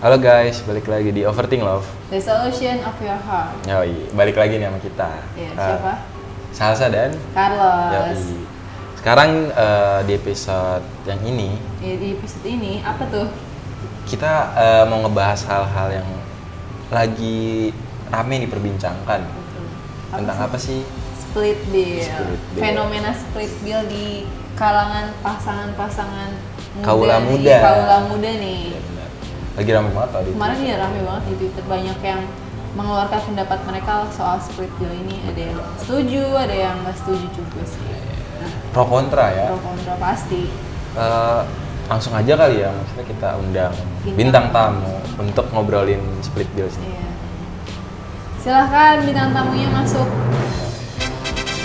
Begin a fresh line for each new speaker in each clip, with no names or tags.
Halo guys, balik lagi di Overthink Love.
The solution of your heart.
Yoi, balik lagi nih sama kita.
Iya, siapa?
Salsa dan
Carlos.
Yoi. Sekarang di episode yang ini,
Di episode ini apa tuh?
kita mau ngebahas hal-hal yang lagi rame diperbincangkan. Tentang apa sih?
Split bill.
Split bill.
Fenomena split bill di kalangan pasangan-pasangan muda.
Kaula
nih.
muda.
Kaula muda nih.
Ya, benar. Lagi rame banget tadi.
Kemarin ya rame banget di Twitter, banyak yang mengeluarkan pendapat mereka soal split bill ini. Ada yang setuju, ada yang nggak setuju juga sih. Nah,
Pro kontra ya.
pro kontra pasti.
Langsung aja kali ya, maksudnya kita undang bintang tamu untuk ngobrolin split bill sih.
Iya. Silahkan bintang tamunya masuk.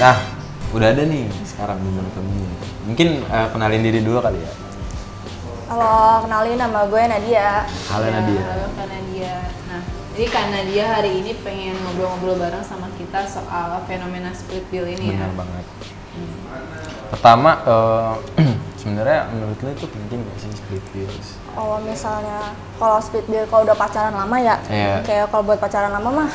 Nah, udah ada nih sekarang bintang tamunya. Mungkin kenalin diri dulu kali ya.
Halo, kenalin nama gue Nadia.
Halo
Ya,
Nadia.
Halo Kak Nadia. Nah, jadi Kak Nadia hari ini pengen ngobrol-ngobrol bareng sama kita soal fenomena split bill ini
Benar
ya.
banget. Pertama, sebenarnya menurut lo itu penting nggak sih split bills?
Kalau misalnya kalau split bill kalau udah pacaran lama ya,
Iya.
kayak kalau buat pacaran lama mah,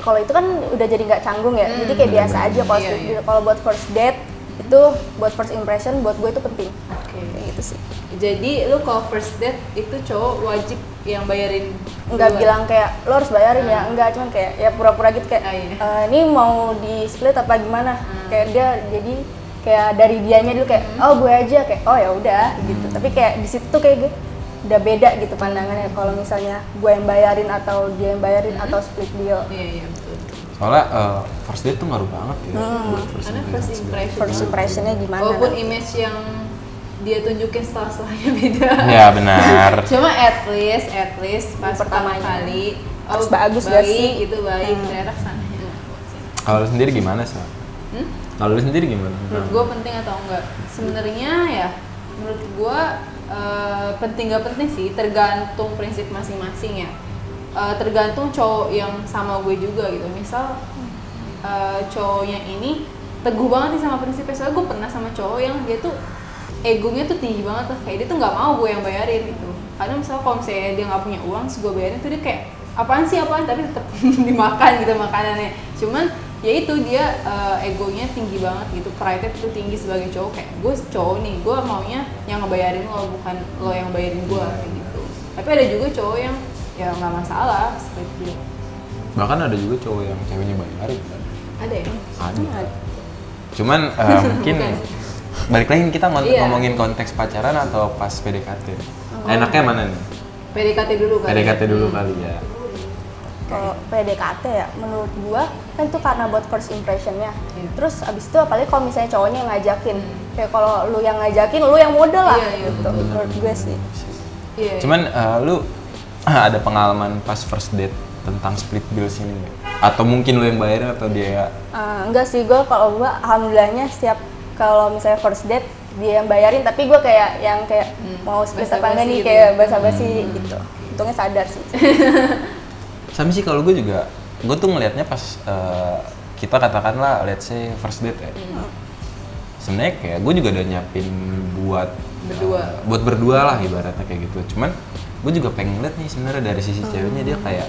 kalau itu kan udah jadi nggak canggung ya, jadi kayak biasa aja kalau
Iya,
split
iya.
bill. Kalau buat first date itu buat first impression buat gue itu penting.
Oke.
Kayak gitu sih.
Jadi lu kalau first date itu cowok wajib yang bayarin
Nggak
duluan?
bilang kayak lo harus bayarin ya, enggak, cuman kayak ya pura-pura gitu kayak
iya.
ini mau di split apa gimana? Kayak dia jadi kayak dari dianya dulu kayak oh gue aja kayak oh ya udah gitu. Tapi kayak di situ tuh kayak gue udah beda gitu pandangannya kalau misalnya gue yang bayarin atau dia yang bayarin atau split bill.
Iya, iya betul.
Soalnya first date tuh ngaruh banget ya buat
Karena first impression.
First impressionnya gimana?
Walaupun
nanti.
image yang dia tunjukin setelahnya beda.
Ya benar.
Cuma at least pas pertama
Pertamanya.
kali
Harus bagus gak sih?
itu baik, ternyata kesananya enggak.
Kalau lu sendiri gimana sih? Kalau lu sendiri gimana?
Menurut gue penting atau enggak? Sebenarnya ya menurut gue penting gak penting sih, tergantung prinsip masing-masing ya. Tergantung cowok yang sama gue juga gitu. Misal cowoknya ini teguh banget nih sama prinsipnya. Soalnya gue pernah sama cowok yang dia tuh egonya tuh tinggi banget lah, kayak dia tuh nggak mau gue yang bayarin gitu. Kadang misalnya kalau misalnya dia nggak punya uang, terus gue bayarin tuh dia kayak apaan, tapi tetap dimakan gitu makanannya. Cuman ya itu dia egonya tinggi banget gitu, pride itu tinggi sebagai cowok, kayak gue cowok nih, gue maunya yang ngebayarin lo, bukan lo yang bayarin gue kayak gitu. Tapi ada juga cowok yang ya nggak masalah split bill.
Bahkan ada juga cowok yang ceweknya bayarin kan?
Ada ya?
Ada. Cuman mungkin
Bukan.
balik lagi kita
Iya.
ngomongin konteks pacaran atau pas PDKT. Enaknya mana nih?
PDKT dulu kan?
PDKT dulu kali ya.
Kalau PDKT ya, menurut gua kan itu karena buat first impressionnya.
Iya.
Terus abis itu apalagi kalau misalnya cowoknya yang ngajakin, kayak kalau lu yang ngajakin, lu yang modal lah.
Iya, iya,
Gitu. Menurut gue sih.
Iya.
Cuman lu ada pengalaman pas first date tentang split bills ini nggak? Atau mungkin lu yang bayarin atau dia?
Enggak sih, gue kalau gue alhamdulillahnya setiap kalau misalnya first date dia yang bayarin, tapi gue kayak yang kayak mau split apa enggak
basa-basi
nih,
gitu
kayak
ya?
basa-basi gitu. Untungnya sadar sih.
Sama sih kalau gue juga, gue tuh ngelihatnya pas kita katakanlah let's say first date ya. Sebenarnya kayak gue juga udah nyiapin buat
Berdua.
buat berdua lah ibaratnya kayak gitu. Cuman gue juga pengen lihat nih sebenarnya dari sisi ceweknya dia kayak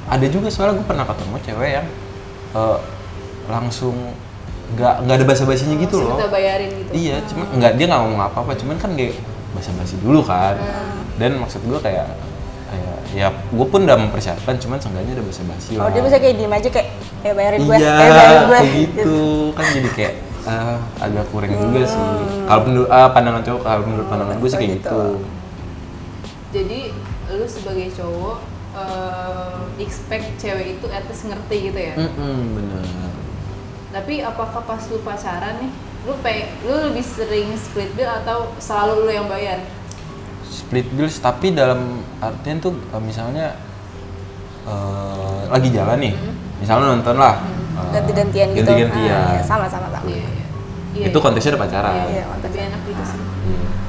ada juga, soalnya gue pernah ketemu cewek yang langsung nggak ada basa-basinya gitu
Langsung
loh.
kita bayarin gitu.
Iya, cuma dia nggak ngomong apa-apa, cuman kan kayak basa-basi dulu kan. Dan maksud gue kayak ya gue pun udah mempersiapkan, cuman seenggaknya udah basa-basi lah.
Kalau dia bisa kayak diem aja kayak bayarin gue,
Iya,
bayarin gue.
kayak gitu kan, jadi kayak agak kurang juga sih. Kalau menurut pandangan cowok, kalau menurut pandangan gue sih kayak gitu.
Jadi lu sebagai cowok expect cewek itu at least ngerti gitu ya.
Bener.
Tapi apakah pas lu pacaran nih, lu lebih sering split bill atau selalu lu yang bayar?
Split bills, tapi dalam artian tuh misalnya lagi jalan nih, misalnya nonton lah,
Ganti-gantian gitu.
ganti-gantian.
Iya, sama.
Iya.
Itu konteksnya udah pacaran.
Iya,
Lebih enak gitu sih.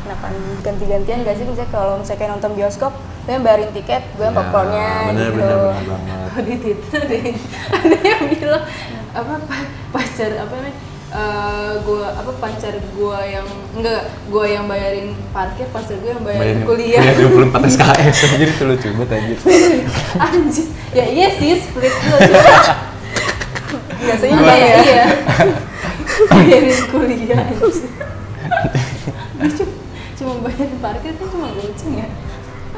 Kenapa ganti-gantian gak sih? Misalnya kalau misalnya kayak nonton bioskop, gue yang bayarin tiket, gue yang popcornnya
bener,
gitu.
bener banget.
Kalau di Twitter ada yang bilang apa pacar apa namanya pacar gue yang gue yang bayarin parkir, pacar gue yang bayarin kuliah.
24 SKS jadi itu lucu banget anjir.
Anjir. Ya iya sih split dulu.
Biasanya
Cuma
ya.
Iya. Bayarin kuliah anjir. Cuma bayarin parkir kan cuma goceng ya.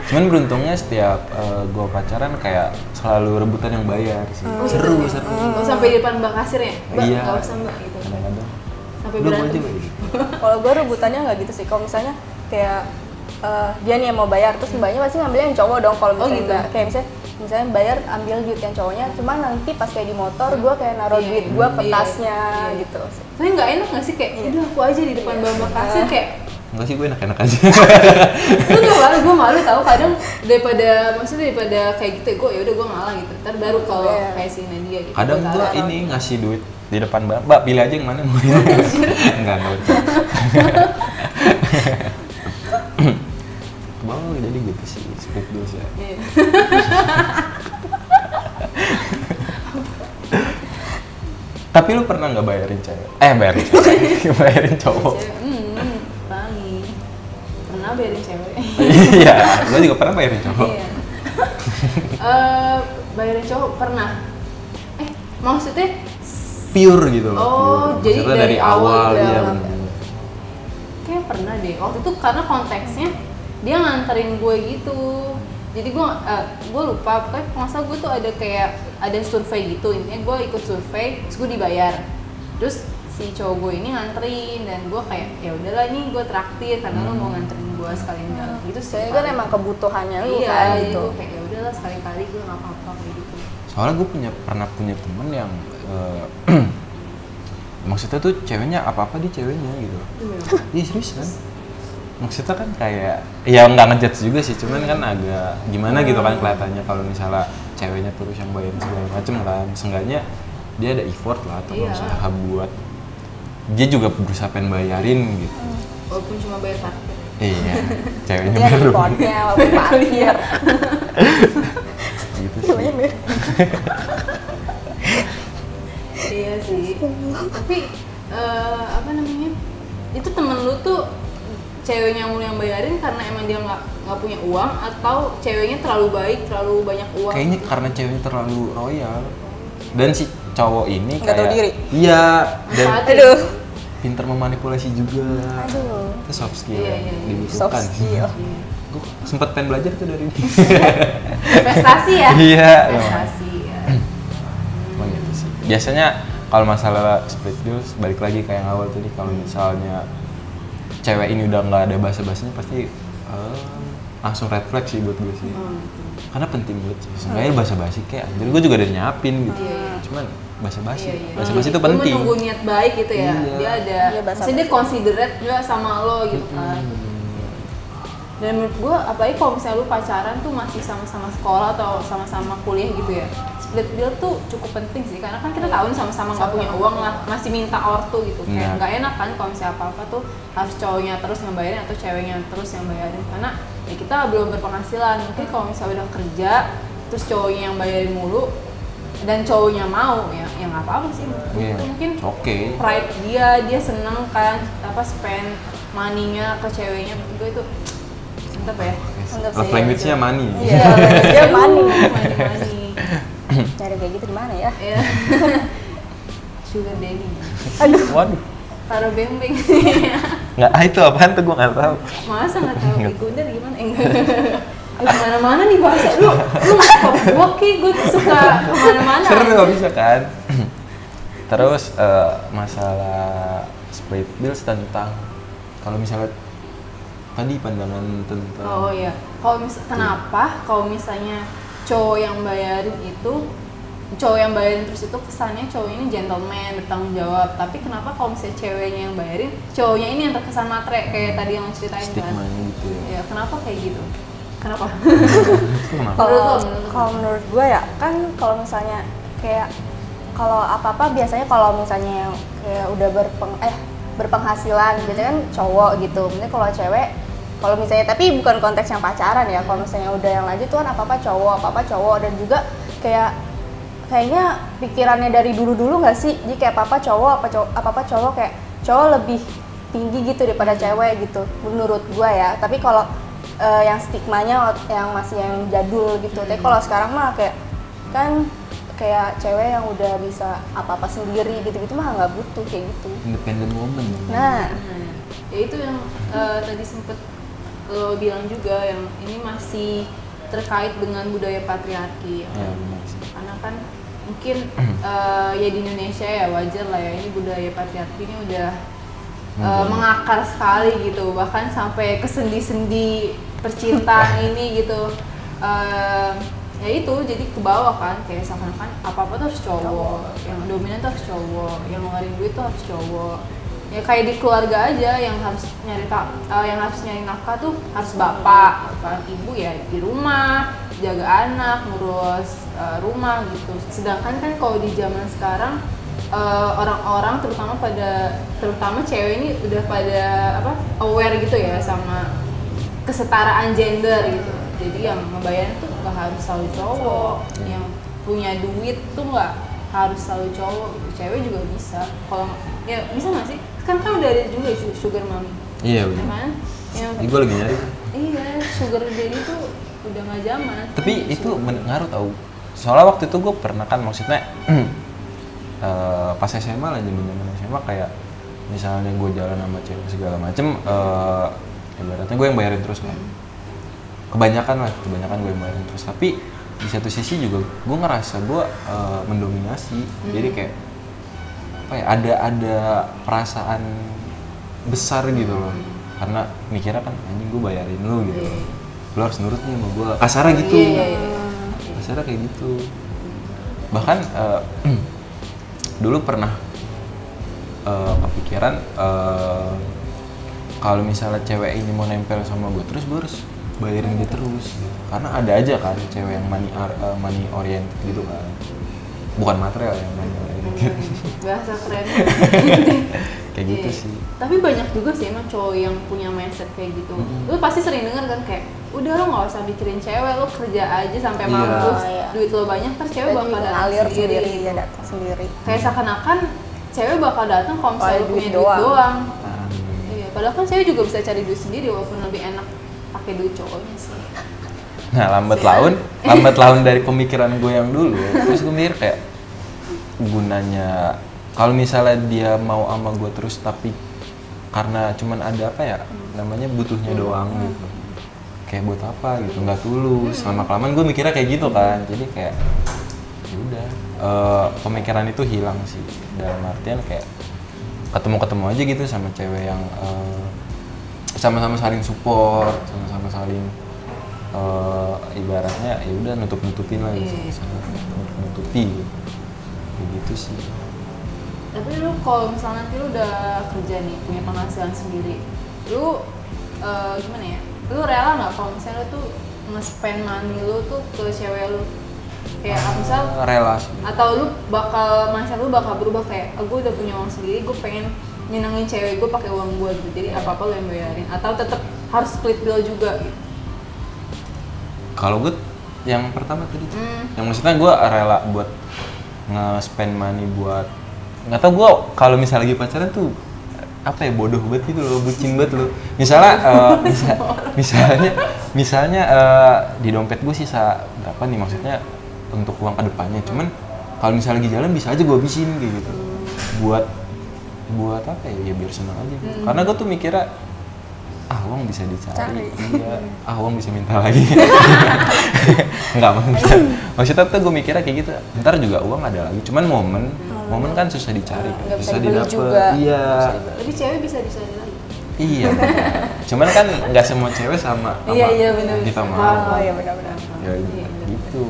Cuman beruntungnya setiap gue pacaran kayak selalu rebutan yang bayar sih. Seru.
Oh, sampai di depan mbak kasir ya? Mbak,
Iya.
nggak usah mbak gitu.
Kadang-kadang.
Sampai
Belum
berantem.
aja gitu.
Kalau gue rebutannya nggak gitu sih. Kalau misalnya kayak dia nih yang mau bayar, terus mbaknya pasti ngambilnya yang cowok dong. Kalau misalnya
gitu?
nggak, kayak misalnya bayar ambil duit yang cowoknya, cuma nanti pas kayak di motor gue kayak naruh duit gue ke tasnya gitu.
Tapi nggak enak nggak sih kayak, udah aku aja di depan mbak kasir kayak
Enggak sih, gue enak-enak aja.
lu gak malu, gue malu tau kadang daripada kayak gitu gue ya udah gue ngalah gitu. Ntar baru kalau kayak si Nadia gitu.
Kadang gue ini ngasih duit di depan mbak pilih aja yang mana mau. Enggak. Bang, jadi gitu sih, split bills ya.
Iya.
Tapi lu pernah nggak bayarin cewek? Bayarin cewek, bayarin cowok.
Pernah bayarin cewek.
Iya, gue juga pernah bayarin cowok.
Iya. Bayarin cowok pernah. Maksudnya
Pure gitu loh.
Oh,
pure.
jadi
Maksudnya
dari awal
ya.
udah-
Bener.
kayak pernah deh. Waktu itu karena konteksnya dia nganterin gue gitu. Jadi gue lupa, pokoknya masa gue tuh ada survei gitu, intinya gue ikut survei, terus gue dibayar. Terus si cowok gue ini nganterin dan gue kayak ya udahlah nih gue traktir karena lo mau nganterin gue sekalian jalan gitu sih.
Saya kan emang kebutuhannya lu
iya,
kan
jadi
gitu.
gue kayak ya udahlah sekali-kali gue nggak apa-apa kayak gitu.
Soalnya gue pernah punya temen yang maksudnya tuh ceweknya apa-apa di ceweknya gitu. Iya serius kan? Maksudnya kan kayak ya nggak ngejudge juga sih, cuman kan agak gimana gitu kan kelihatannya kalau misalnya ceweknya terus yang bayarin segala macem kan. Seenggaknya dia ada effort lah atau usaha buat dia juga berusaha pengen bayarin gitu.
Walaupun cuma bayar parkir.
Iya, ceweknya
Dia
baru
reportnya walaupun parkir.
gitu sih.
Iya sih. Tapi apa namanya? Itu temen lu tuh ceweknya mulu yang bayarin karena emang dia nggak punya uang atau ceweknya terlalu baik, terlalu banyak uang?
Kayaknya karena ceweknya terlalu royal dan si cowok ini
Nggak tahu
kayak
diri.
iya dan
Aduh.
pintar memanipulasi juga.
Aduh.
Itu soft skill
Iya,
yang
iya, iya.
dibutuhkan.
Soft skill.
Gue sempet pengen belajar tuh dari ini.
Prestasi ya?
Iya.
Prestasi ya.
Emang gitu sih. Biasanya kalau masalah split bills balik lagi kayak yang awal tadi, kalau misalnya cewek ini udah nggak ada basa-basinya pasti langsung red flag sih buat gue sih. Karena penting banget sih. Sebenarnya basa-basi kayak anjir gue juga udah nyiapin gitu. Cuman basa-basi. Basa-basi itu
Lu
penting.
menunggu niat baik gitu ya.
Iya.
Dia ada
Iya, basa-basi.
maksudnya dia considerate juga sama lo gitu kan. Dan menurut gue apalagi kalau misalnya lu pacaran tuh masih sama-sama sekolah atau sama-sama kuliah gitu ya, split bill tuh cukup penting sih karena kan kita tahu nih sama-sama nggak punya uang lah, masih minta ortu gitu. Kayak nggak enak kan kalau misalnya apa-apa tuh harus cowoknya terus yang bayarin atau ceweknya terus yang bayarin, karena ya kita belum berpenghasilan. Mungkin kalau misalnya udah kerja terus cowoknya yang bayarin mulu dan cowoknya mau ya nggak apa-apa sih.
Iya,
Itu mungkin
oke.
pride dia seneng kan spend money-nya ke ceweknya. Menurut gue itu mantap ya.
Love language-nya money.
Iya, dia money.
Money.
Cari kayak gitu di mana ya?
Iya. Sugar daddy.
Aduh.
Waduh.
Taruh beng-beng.
Nggak, itu apaan tuh gue nggak tahu.
Masa nggak tahu? Ikunder gimana? Enggak. Kemana-mana nih bahasa lu gua gue tuh suka kemana-mana.
Seru
aja.
nggak bisa kan? Terus masalah split bills tentang kalau misalnya tadi pandangan tentang
Oh iya. Kenapa kalau misalnya cowok yang bayarin terus itu kesannya cowok ini gentleman, bertanggung jawab. Tapi kenapa kalau misalnya ceweknya yang bayarin, cowoknya ini yang terkesan matre kayak tadi yang lo ceritain kan?
stigmanya gitu ya.
Ya, kenapa kayak gitu? Kenapa?
Kenapa?
Kalau menurut gue ya kan kalau misalnya kayak kalau apa-apa biasanya kalau misalnya yang kayak udah berpenghasilan biasanya kan cowok gitu. Mungkin kalau cewek kalau misalnya tapi bukan konteks yang pacaran ya. Kalau misalnya udah yang lanjut tuh kan apa-apa cowok dan juga kayak kayaknya pikirannya dari dulu nggak sih? Jadi kayak apa cowok kayak cowok lebih tinggi gitu daripada cewek gitu menurut gua ya. Tapi kalau yang stigmanya yang masih yang jadul gitu. Tapi kalau sekarang mah kayak kan kayak cewek yang udah bisa apa-apa sendiri gitu-gitu mah nggak butuh kayak gitu.
Independent woman.
Nah,
ya itu yang tadi sempet lo bilang juga, yang ini masih terkait dengan budaya patriarki.
Ya, benar sih.
Karena kan mungkin ya di Indonesia ya wajar lah ya, ini budaya patriarki ini udah mengakar sekali gitu, bahkan sampai ke sendi-sendi percintaan ini gitu. Ya itu jadi ke bawah kan, kayak seakan-akan apa-apa tuh harus cowok, yang dominan tuh harus cowok, yang ngeluarin duit tuh harus cowok. Ya kayak di keluarga aja, yang harus nyari nafkah tuh harus bapak, ibu ya di rumah, jaga anak, ngurus rumah gitu. Sedangkan kan kalau di zaman sekarang orang-orang terutama cewek ini udah pada aware gitu ya sama kesetaraan gender gitu. Jadi yang membayarnya tuh nggak harus selalu cowok, yang punya duit tuh nggak harus selalu cowok, cewek juga bisa. Kalau ya bisa nggak sih? Kan udah ada juga sugar mommy.
Iya benar.
Kan?
Gue lagi nyari.
Iya, sugar daddy tuh udah nggak zaman.
Tapi itu ngaruh tau. Soalnya waktu itu gue pernah kan, maksudnya pas SMA lah, zaman SMA kayak misalnya gue jalan sama cewek segala macem, ibaratnya gue yang bayarin terus kan. Kebanyakan gue yang bayarin terus. Tapi di satu sisi juga gue ngerasa gue mendominasi. Jadi kayak apa ya, ada perasaan besar gitu loh. Karena mikirnya kan anjing gue bayarin lu gitu. Lu harus nurut nih sama gue. Kasarnya gitu. Kasarnya kayak gitu. Bahkan dulu pernah kepikiran kalau misalnya cewek ini mau nempel sama gue terus, gue harus bayarin dia terus gitu. Karena ada aja kan cewek yang money oriented gitu kan, bukan material, yang money oriented.
Bahasa keren.
Kayak gitu sih.
Tapi banyak juga sih emang cowok yang punya mindset kayak gitu. Lu pasti sering denger kan kayak, udah lo nggak usah mikirin cewek, lo kerja aja sampai mampus, duit lo banyak, terus cewek bakal datang sendiri.
Dia datang sendiri.
Kayak seakan-akan cewek bakal datang kalau misalnya punya duit doang. Iya, padahal kan cewek juga bisa cari duit sendiri walaupun lebih enak pakai duit cowoknya sih.
Nah, lambat laun dari pemikiran gue yang dulu, terus gue mikir kayak gunanya kalau misalnya dia mau sama gue terus tapi karena cuman ada namanya butuhnya doang gitu, kayak buat apa gitu, nggak tulus. Lama-kelamaan gue mikirnya kayak gitu kan, jadi kayak ya udah pemikiran itu hilang sih, dalam artian kayak ketemu aja gitu sama cewek yang sama-sama saling support, sama-sama saling ibaratnya ya udah nutupin lah gitu, nutupi gitu. Kayak gitu sih.
Tapi lu kalau misalnya nanti lu udah kerja nih, punya penghasilan sendiri, lu gimana ya? Lu rela nggak kalau misalnya lu tuh nge-spend money lu tuh ke cewek lu? Kayak misal
rela.
Atau lu mindset lu bakal berubah kayak, gue udah punya uang sendiri, gue pengen nyenengin cewek gue pakai uang gue gitu. Jadi apa-apa lu yang bayarin, atau tetap harus split bill juga gitu?
Kalau gue yang pertama tadi, yang maksudnya gue rela buat nge-spend money buat, nggak tau gue kalau misalnya lagi pacaran tuh apa ya, bodoh banget gitu loh, bucin banget loh. Misalnya di dompet gue sisa berapa nih, maksudnya untuk uang kedepannya. Cuman kalau misalnya lagi jalan bisa aja gue habisin kayak gitu. Buat apa ya biar senang aja. Karena gue tuh mikirnya uang bisa dicari, iya, uang bisa minta lagi. Enggak, maksudnya tuh gue mikirnya kayak gitu, ntar juga uang ada lagi, cuman momen kan susah dicari, susah didapat. Iya.
Tapi cewek bisa dicari lagi.
Iya. Cuman kan nggak semua cewek sama
benar.
Kita mau.
Oh iya benar-benar.
Ya gitu.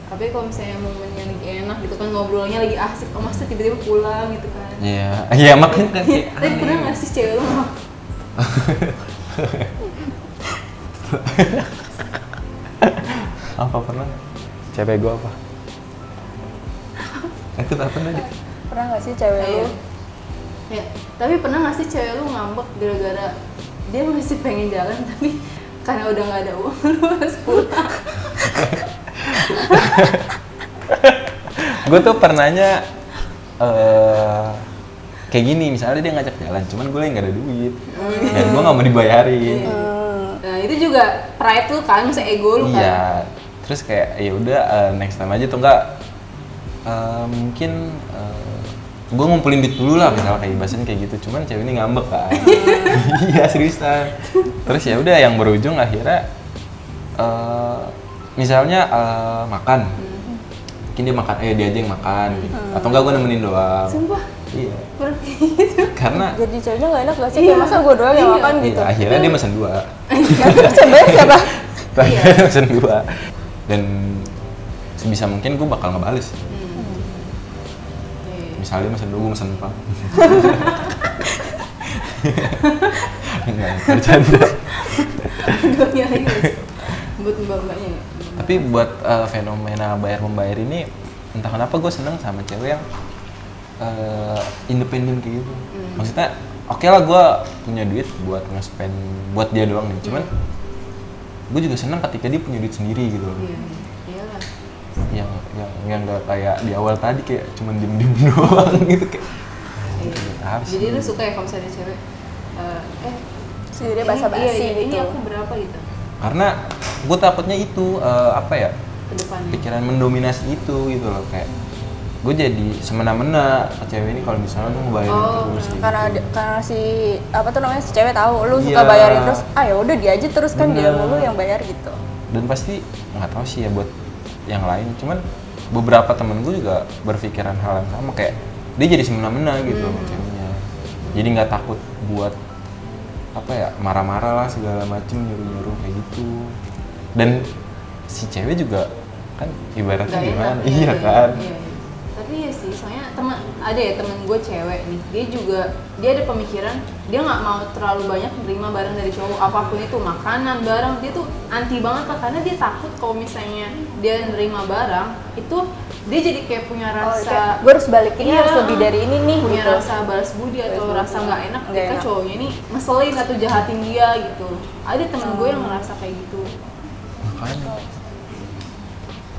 Tapi kalau misalnya momennya lagi enak gitu kan, ngobrolnya lagi asik, masa tiba-tiba pulang gitu kan.
Iya makanya kan kayak.
Tapi pernah nggak sih cewek lu
apa pernah? Cewek gue apa? Itu apa tadi?
Pernah nggak sih cewek lu?
Ya, tapi pernah nggak sih cewek lu ngambek gara-gara dia masih pengen jalan tapi karena udah nggak ada uang lu harus pulang?
gue tuh pernahnya kayak gini, misalnya dia ngajak jalan, cuman gue lagi nggak ada duit, dan gue nggak mau dibayarin.
Nah itu juga pride lu kan, maksudnya ego lu kan.
Iya, terus kayak ya udah next time aja tuh enggak mungkin gue ngumpulin duit dulu lah, misalnya kayak bahasanya kayak gitu, cuman cewek ini ngambek kan. Iya seriusan. Terus ya udah yang berujung akhirnya misalnya makan, mungkin dia makan, dia aja yang makan, gitu. Atau enggak gue nemenin doang.
Sumpah.
Iya.
Gitu.
Karena
Jadi ceweknya nggak enak gak sih? Kayak masa gue doang yang makan gitu?
iya, akhirnya dia mesen 2.
Sebenarnya siapa?
Terakhir dia mesen 2. Dan sebisa mungkin gue bakal ngebales. Misalnya dia mesen 2, gue mesen 4. Enggak, bercanda.
Duanya lagi buat mbak-mbaknya.
Tapi buat fenomena bayar-membayar ini, entah kenapa gue seneng sama cewek yang independen kayak gitu. Maksudnya oke lah gue punya duit buat nge-spend buat dia doang nih, cuman gue juga seneng ketika dia punya duit sendiri gitu loh.
Iya, iyalah.
Yang nggak kayak di awal tadi kayak cuman diem doang gitu kayak. Apa sih?
Jadi lu suka ya kalau misalnya cewek
Sendiri basa-basi
iya,
gitu.
ini aku berapa gitu
Karena gue takutnya itu apa ya,
ke depannya.
pikiran mendominasi itu gitu loh, kayak gue jadi semena-mena ke cewek ini kalau misalnya tuh ngebayarin terus gitu.
Karena si apa tuh namanya si cewek tahu lu suka
Iya.
bayarin terus, ya udah dia aja terus kan dia
Bener.
mulu yang bayar gitu.
Dan pasti nggak tahu sih ya buat yang lain, cuman beberapa temen gue juga berpikiran hal yang sama, kayak dia jadi semena-mena gitu ceweknya, jadi nggak takut buat apa ya, marah-marah lah segala macem, nyuruh-nyuruh kayak gitu. Dan si cewek juga kan ibaratnya
Nggak
gimana,
enak,
iya kan.
Iya. Tapi ya sih, soalnya ada ya temen gue cewek nih, dia ada pemikiran dia nggak mau terlalu banyak menerima barang dari cowok, apapun itu makanan, barang, dia tuh anti banget lah, karena dia takut kalau misalnya dia nerima barang itu dia jadi kayak punya rasa
Gue harus balikinnya harus lebih dari ini nih
punya
gitu.
rasa balas budi atau
Balas budi.
rasa nggak enak
Nggak
ketika
enak.
cowoknya ini ngeselin atau jahatin dia gitu. Ada temen gue yang ngerasa kayak gitu.
Makanya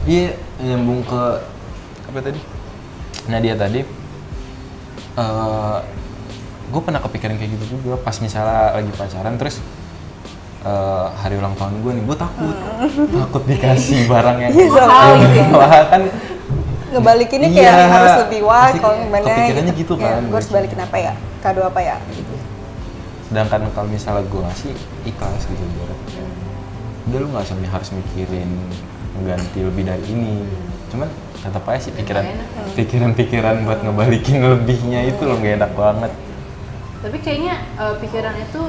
iya, nyambung ke apa tadi? Nadia tadi, gue pernah kepikiran kayak gitu juga pas misalnya lagi pacaran, terus hari ulang tahun gue nih, gue takut dikasih barang yang
Mahal gitu ya.
mahal kan.
Ngebalikinnya
Iya,
kayak harus lebih wah
pasti
kalau gimana
kepikirannya gitu
Ya,
kan.
gue harus balikin apa ya? Kado apa ya? Gitu.
Sedangkan kalau misalnya gue ngasih ikhlas gitu, udah lu nggak usah harus mikirin mengganti lebih dari ini, cuman tetap aja sih pikiran buat ngebalikin lebihnya itu loh nggak enak banget.
Tapi kayaknya pikiran itu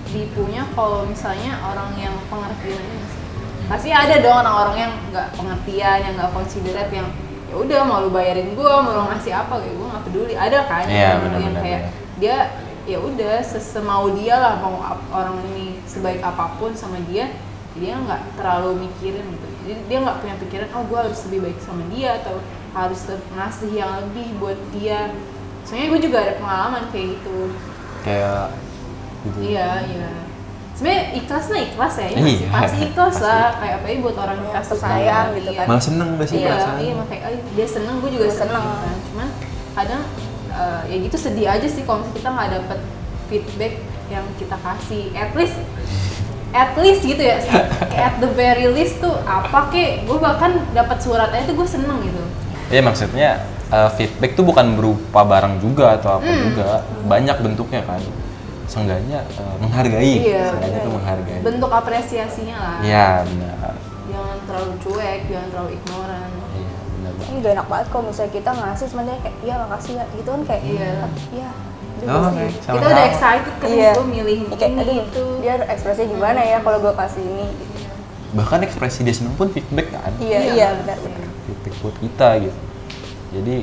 dipunya kalau misalnya orang yang pengertian aja sih. Pasti ada dong orang-orang yang nggak pengertian, yang nggak considerate, yang ya udah mau lu bayarin gue, mau lu ngasih apa kayak gue nggak peduli. Ada kan
Iya,
yang
benar-benar,
kayak dia ya udah sesemau dia lah, mau orang ini sebaik apapun sama dia nggak terlalu mikirin gitu. Jadi dia nggak punya pikiran gue harus lebih baik sama dia atau harus ngasih yang lebih buat dia. Soalnya gue juga ada pengalaman kayak gitu.
Kayak gitu.
Iya. Sebenarnya ikhlas ya,
Iya,
pasti ikhlas
pasti.
lah. Kayak apa buat orang yang kasih
sayang gitu kan.
Malah seneng gak sih
Iya,
perasaan?
iya makanya dia seneng, gue juga seneng. Kan. Cuman kadang ya gitu sedih aja sih kalau misalnya kita nggak dapet feedback yang kita kasih. At least gitu ya. At the very least tuh apa kek? Gue bahkan dapat surat aja tuh gue seneng gitu.
Iya, maksudnya feedback tuh bukan berupa barang juga atau apa juga, banyak bentuknya kan. Seenggaknya menghargai,
Iya,
seenggaknya tuh menghargai.
bentuk apresiasinya lah.
Iya benar.
Jangan terlalu cuek, jangan terlalu ignoran.
Iya benar banget.
Ini gak enak banget kalau misalnya kita ngasih sebenarnya kayak iya makasih ya gitu kan kayak
Iya.
iya.
Oh, oke.
Kita udah excited kan
Iya.
gue milihin
Kayak
ini
aduh
itu.
dia ekspresinya gimana ya kalau gue kasih ini.
Bahkan ekspresi dia seneng pun feedback kan.
Iya benar.
Feedback buat kita gitu. Jadi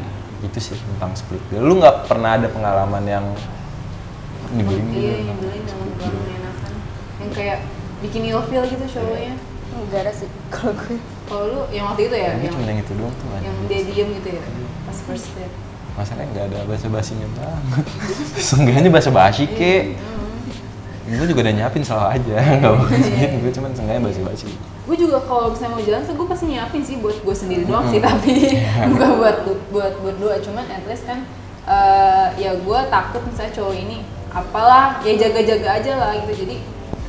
itu sih tentang split bill. Lu nggak pernah ada pengalaman yang dibeliin
Iya,
gitu?
yang beliin yang gak mengenakan. Yang kayak bikin ilfeel gitu cowoknya.
Enggak ada sih kalau gue.
Kalau lu yang waktu itu ya,
Gue cuma yang itu doang tuh.
yang dia diem gitu ya, pas first date.
Masalahnya nggak ada basa-basinya banget. Seenggaknya basa-basi kek. Gue juga udah nyiapin selalu aja, nggak bakal gitu. Gue cuman sengaja basi-basi.
Gue juga kalau misalnya mau jalan tuh gue pasti nyiapin sih buat gue sendiri doang sih, tapi bukan buat berdua. Cuman at least kan ya gue takut misalnya cowok ini apalah, ya jaga-jaga aja lah gitu. Jadi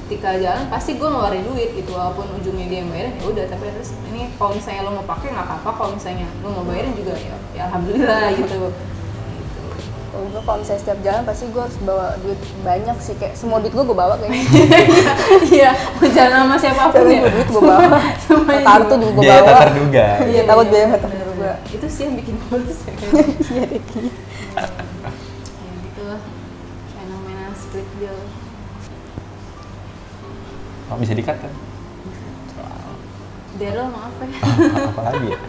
ketika jalan pasti gue ngeluarin duit gitu, walaupun ujungnya dia yang bayarin ya udah. Tapi terus ini kalau misalnya lo mau pakai nggak apa-apa, kalau misalnya lo mau bayarin juga ya alhamdulillah gitu.
Gue kalau misalnya setiap jalan pasti gue harus bawa duit banyak sih, kayak semua duit gue bawa kayaknya.
Iya, mau jalan sama siapapun ya.
Duit gue bawa, kartu juga gue
Biaya
bawa.
tak terduga.
Iya, takut biaya tak terduga.
Itu sih yang bikin bolos ya.
Iya deh.
Ya gitu lah, fenomena split bill.
Oh, bisa di-cut kan?
Daryl maaf ya.
Apalagi ya?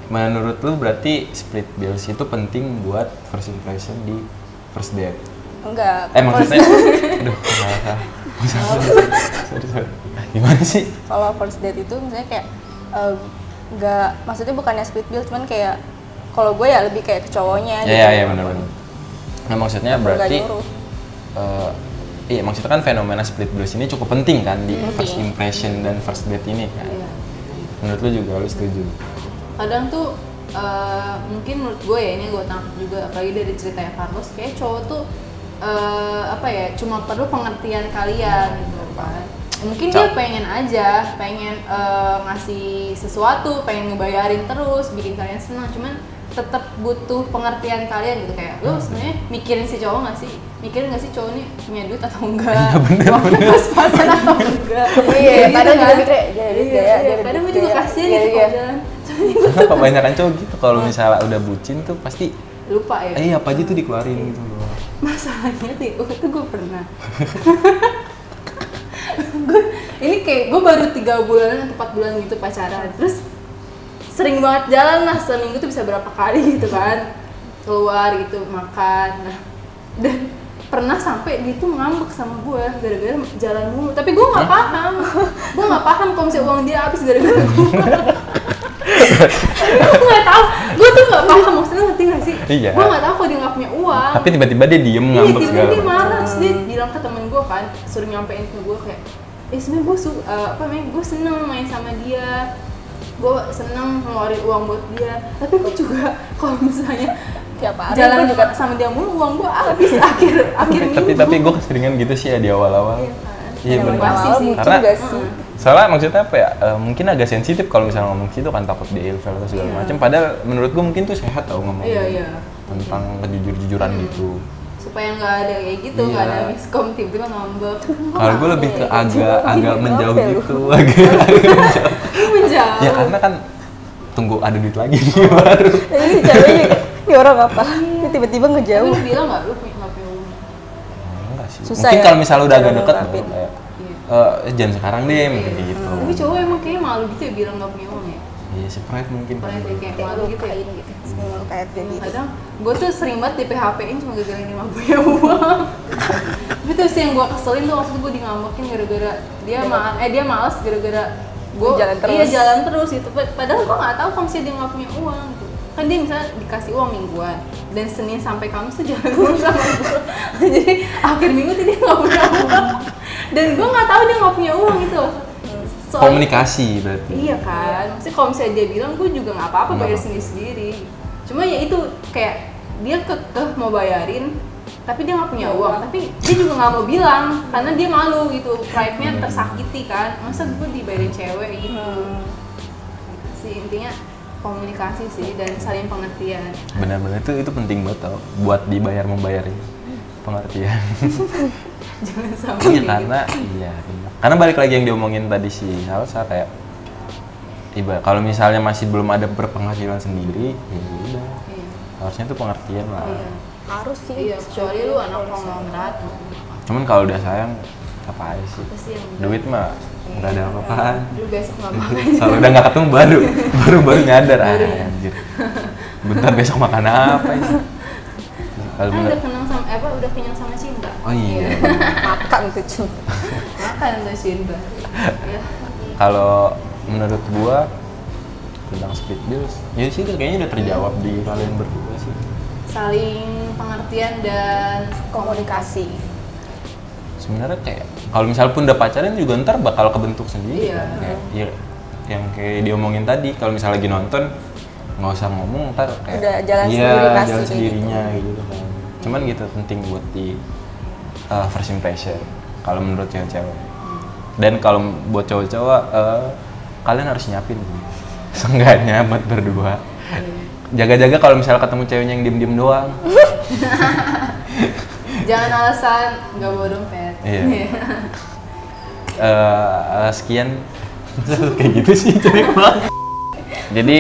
Menurut lu berarti split bills itu penting buat first impression di first date?
Enggak.
Maksudnya, aduh, sorry. Gimana sih?
Kalau first date itu misalnya kayak enggak, maksudnya bukannya split bill, cuman kayak kalau gue ya lebih kayak ke cowoknya gitu.
Iya, benar-benar. Nah, maksudnya berarti iya, maksudnya kan fenomena split bills ini cukup penting kan di first impression dan first date ini kan.
Iya.
Menurut lu juga, lu setuju?
Kadang tuh mungkin menurut gue ya, ini gue tangkap juga apalagi dari ceritanya Carlos, kayak cowok tuh apa ya, cuma perlu pengertian kalian gitu kan. Mungkin dia pengen ngasih sesuatu, pengen ngebayarin terus, bikin kalian senang, cuman tetap butuh pengertian kalian gitu. Kayak lo sebenarnya mikirin si cowok nggak sih? Mikirin nggak sih cowok ini punya duit atau enggak? Uangnya pas-pasan atau enggak?
Iya, kadang juga mikir
kadang gue juga kasihan gitu kalau jalan.
Karena kebanyakan cowok gitu, kalau misalnya udah bucin tuh pasti
lupa ya?
iya, apa aja tuh dikeluarin gitu loh.
Masalahnya tuh, waktu itu gue pernah ini kayak gue baru 3 bulan atau 4 bulan gitu pacaran, terus sering banget jalan lah, seminggu tuh bisa berapa kali gitu kan, keluar gitu, makan. Nah, dan pernah sampai dia tuh ngambek sama gue gara-gara jalan mulu, tapi gue nggak paham. Gue nggak paham kalau misalnya uang dia habis gara-gara gue. Gue nggak tahu, gue tuh nggak paham, maksudnya ngerti nggak sih?
Iya.
Gue nggak tahu kalau dia nggak punya uang.
Tapi tiba-tiba dia diem ngambek
tiba-tiba
segala
dia marah,
macam.
terus dia bilang ke temen gue kan, suruh nyampein ke gue kayak, sebenarnya gue seneng main sama dia, gue seneng ngeluarin uang buat dia, tapi gue juga kalau misalnya
tiap hari
jalan
gue juga
sama dia mulu, uang gue habis akhir minggu.
Tapi gue keseringan gitu sih ya di awal-awal.
Iya kan?
Iya benar.
Pasti sih.
Karena
juga sih.
soalnya maksudnya apa ya? Mungkin agak sensitif kalau misalnya ngomong gitu kan, takut di ilfil atau segala macam. Padahal menurut gue mungkin tuh sehat tau ngomong tentang kejujur-jujuran gitu.
Supaya nggak ada kayak gitu, nggak ada miskom tiba-tiba ngambek.
Kalau gue lebih ke agak menjauh
Kenapa lu?
gitu, agak
Menjauh.
ya karena kan tunggu ada duit lagi nih baru.
Jadi si ceweknya kayak, ini orang apa? Ini tiba-tiba
Tapi
ngejauh.
lu bilang nggak, lu nggak punya uang?
Enggak sih.
Susah
Mungkin
ya,
kalau misalnya udah agak
cara
dekat
ngungkapin.
baru kayak jangan sekarang deh mungkin gitu.
Tapi cowok emang kayaknya malu gitu ya bilang nggak punya uang ya.
Iya, sih pride mungkin.
Pernah kayak malu gitu ya.
gitu. Semua kayak gitu.
Kadang gue tuh sering banget di PHP-in cuma gara-gara ini mah punya uang. Tapi tuh sih yang gue keselin tuh waktu itu gue ngambekin gara-gara dia males gara-gara gue
Jalan terus.
Iya jalan terus gitu. Padahal gue nggak tahu kalau misalnya dia nggak punya uang gitu. Kan dia misalnya dikasih uang mingguan dan Senin sampai Kamis tuh jalan terus sama gue. Jadi akhir minggu tuh dia nggak punya uang. Dan gue nggak tahu dia nggak punya uang gitu.
Komunikasi berarti.
Iya kan, maksudnya kalau misalnya dia bilang gue juga nggak apa-apa bayar sendiri-sendiri. Cuma ya itu kayak dia kekeh mau bayarin, tapi dia nggak punya uang. Tapi dia juga nggak mau bilang karena dia malu gitu, pride-nya tersakiti kan. Masa gue dibayarin cewek gitu. Sih intinya komunikasi sih dan saling pengertian.
Benar-benar itu penting banget tau buat dibayar membayar ini. Pengertian.
Jangan sampai
Iya karena karena balik lagi yang diomongin tadi si Salsa kayak kalau misalnya masih belum ada berpenghasilan sendiri ya udah harusnya tuh pengertian lah.
Iya.
Harus sih.
Iya, kecuali lu anak konglomerat.
Cuman kalau udah sayang apa aja sih,
Apa sih yang
duit mah nggak ada apa-apaan.
Lu besok nggak makan.
Kalau udah nggak ketemu baru nyadar anjir. Bentar besok makan apa ini? Kalau
Kan
bener,
udah kenyang sama cinta.
oh iya.
Makan tuh cuy.
Makan tuh cinta. Ya.
Kalau menurut gua tentang split bills, ya sih kayaknya udah terjawab di kalian berdua sih.
Saling pengertian dan
Komunikasi.
sebenarnya kayak kalau misal pun udah pacaran juga ntar bakal kebentuk sendiri
Iya.
kan. Kayak, ya, yang kayak diomongin tadi, kalau misal lagi nonton nggak usah ngomong, ntar kayak
Udah jalan
iya,
sendiri pasti
jalan
kayak
sendirinya gitu kan. Cuman gitu penting buat di first impression kalau menurut cewek-cewek. Dan kalau buat cowok-cowok kalian harus nyiapin seenggaknya buat berdua. Jaga-jaga kalau misalnya ketemu ceweknya yang diem-diem doang.
Jangan alasan nggak bawa dompet.
Iya. Sekian kayak gitu sih jelek banget. Jadi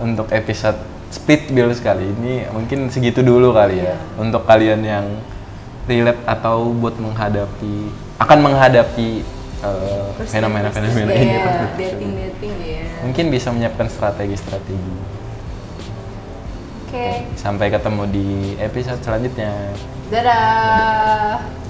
untuk episode split bills kali ini mungkin segitu dulu kali ya. Untuk kalian yang relate atau buat akan menghadapi fenomena-fenomena ini.
Dating ya.
Mungkin bisa menyiapkan strategi-strategi.
Oke.
Sampai ketemu di episode selanjutnya.
Dadah.